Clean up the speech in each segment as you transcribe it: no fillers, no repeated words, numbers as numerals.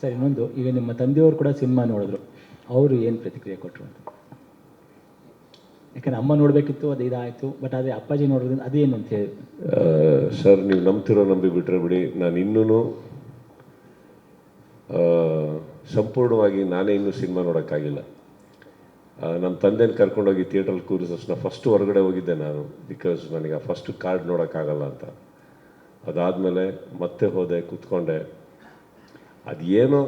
Sir, ಇನ್ನೊಂದು, ಈಗ ನಿಮ್ಮ ತಂದೆಯವರು ಕೂಡ ಸಿನಿಮಾ ನೋಡಿದ್ರು, ಅವರು ಏನು ಪ್ರತಿಕ್ರಿಯೆ ಕೊಟ್ಟರು ಅಂತ? ಯಾಕಂದ್ರೆ ಅಮ್ಮ ನೋಡಬೇಕಿತ್ತು, ಅದು ಇದಾಯಿತು, ಬಟ್ ಅದೇ ಅಪ್ಪಾಜಿ ನೋಡೋದ್ರಿಂದ ಅದೇನು ಅಂತ ಹೇಳಿ. ಸರ್, ನೀವು ನಂಬ್ತಿರೋ ನಂಬಿ ಬಿಟ್ಟರೆ ಬಿಡಿ, ನಾನು ಇನ್ನೂ ಸಂಪೂರ್ಣವಾಗಿ ನಾನೇ ಇನ್ನೂ ಸಿನಿಮಾ ನೋಡೋಕ್ಕಾಗಿಲ್ಲ. ನಮ್ಮ ತಂದೆನ ಕರ್ಕೊಂಡೋಗಿ ಥಿಯೇಟ್ರಲ್ಲಿ ಕೂರಿಸೋಷ್ಟು ಫಸ್ಟ್ ಹೊರಗಡೆ ಹೋಗಿದ್ದೆ ನಾನು, ಬಿಕಾಸ್ ನನಗೆ ಆ ಫಸ್ಟ್ ಕಾರ್ಡ್ ನೋಡೋಕ್ಕಾಗಲ್ಲ ಅಂತ. ಅದಾದಮೇಲೆ ಮತ್ತೆ ಹೋದೆ, ಕೂತ್ಕೊಂಡೆ. ಅದೇನೋ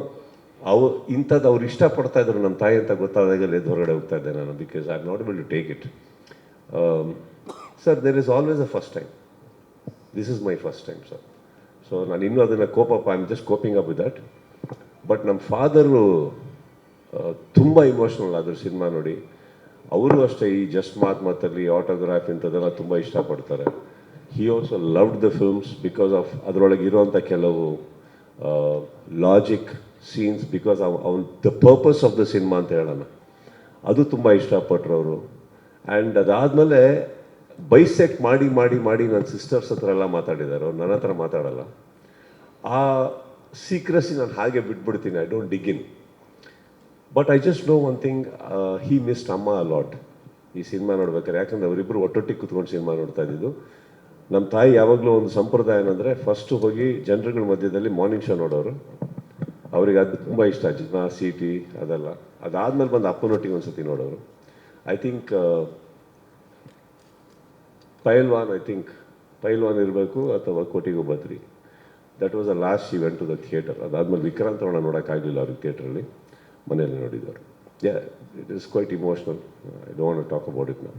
ಇಂಥದ್ದು ಅವ್ರು ಇಷ್ಟಪಡ್ತಾಯಿದ್ರು ನಮ್ಮ ತಾಯಿ ಅಂತ ಗೊತ್ತಾದಾಗಲೇ ಎದ್ದು ಹೊರಗಡೆ ಹೋಗ್ತಾ ಇದ್ದೆ ನಾನು, because I am not able to take it. Sir, there is always a first time. This is my first time, sir. So ನಾನು ಇನ್ನೂ ಅದನ್ನು I am just coping up with that. But ನಮ್ಮ ಫಾದರು ತುಂಬ emotional ಆದರು cinema ನೋಡಿ. ಅವರು ಅಷ್ಟೇ ಈ ಜಸ್ಟ್ ಮಾತಲ್ಲಿ ಆಟೋಗ್ರಾಫ್ ಇಂಥದ್ದೆಲ್ಲ ತುಂಬ ಇಷ್ಟಪಡ್ತಾರೆ. He also loved the films because of ಅದರೊಳಗೆ ಇರೋವಂಥ ಕೆಲವು logic scenes, because the purpose of the cinema ಅಂತ ಹೇಳೋಣ, ಅದು ತುಂಬ ಇಷ್ಟಪಟ್ಟರು ಅವರು. ಆ್ಯಂಡ್ ಅದಾದಮೇಲೆ ಬೈಸೆಕ್ಟ್ ಮಾಡಿ ಮಾಡಿ ಮಾಡಿ ನನ್ನ ಸಿಸ್ಟರ್ಸ್ ಹತ್ರ ಎಲ್ಲ ಮಾತಾಡಿದ್ದಾರೆ, ಅವ್ರು ನನ್ನ ಹತ್ರ ಮಾತಾಡಲ್ಲ. ಆ ಸೀಕ್ರೆಸಿ ನಾನು ಹಾಗೆ ಬಿಟ್ಬಿಡ್ತೀನಿ, I don't dig in. But I just know one thing, he missed amma a lot ಈ ಸಿನಿಮಾ ನೋಡ್ಬೇಕಾದ್ರೆ. ಯಾಕಂದರೆ ಅವರಿಬ್ಬರು ಒಟ್ಟೊಟ್ಟಿಗೆ ಕುತ್ಕೊಂಡು ಸಿನಿಮಾ ನೋಡ್ತಾ ಇದ್ದಿದ್ದು. ನಮ್ಮ ತಾಯಿ ಯಾವಾಗಲೂ ಒಂದು ಸಂಪ್ರದಾಯ ಏನಂದರೆ, ಫಸ್ಟು ಹೋಗಿ ಜನರುಗಳ ಮಧ್ಯದಲ್ಲಿ ಮಾರ್ನಿಂಗ್ ಶೋ ನೋಡೋರು. ಅವ್ರಿಗೆ ಅದು ತುಂಬ ಇಷ್ಟ, ಜಿನ ಸಿ ಟಿ ಅದೆಲ್ಲ. ಅದಾದಮೇಲೆ ಬಂದು ಅಪ್ಪನೊಟ್ಟಿಗೆ ಒಂದು ಸತಿ ನೋಡೋರು. ಐ ಥಿಂಕ್ ಪೈಲ್ವಾನ್ ಇರಬೇಕು ಅಥವಾ ಕೋಟಿಗೂ ಬದ್ರಿ. That was a last she went to the theatre. ಅದಾದಮೇಲೆ ವಿಕ್ರಾಂತರಣ ನೋಡೋಕ್ಕಾಗಲಿಲ್ಲ ಅವ್ರಿಗೆ ಥಿಯೇಟ್ರಲ್ಲಿ, ಮನೆಯಲ್ಲಿ ನೋಡಿದವರು. It is quite emotional. I don't want to talk about it now.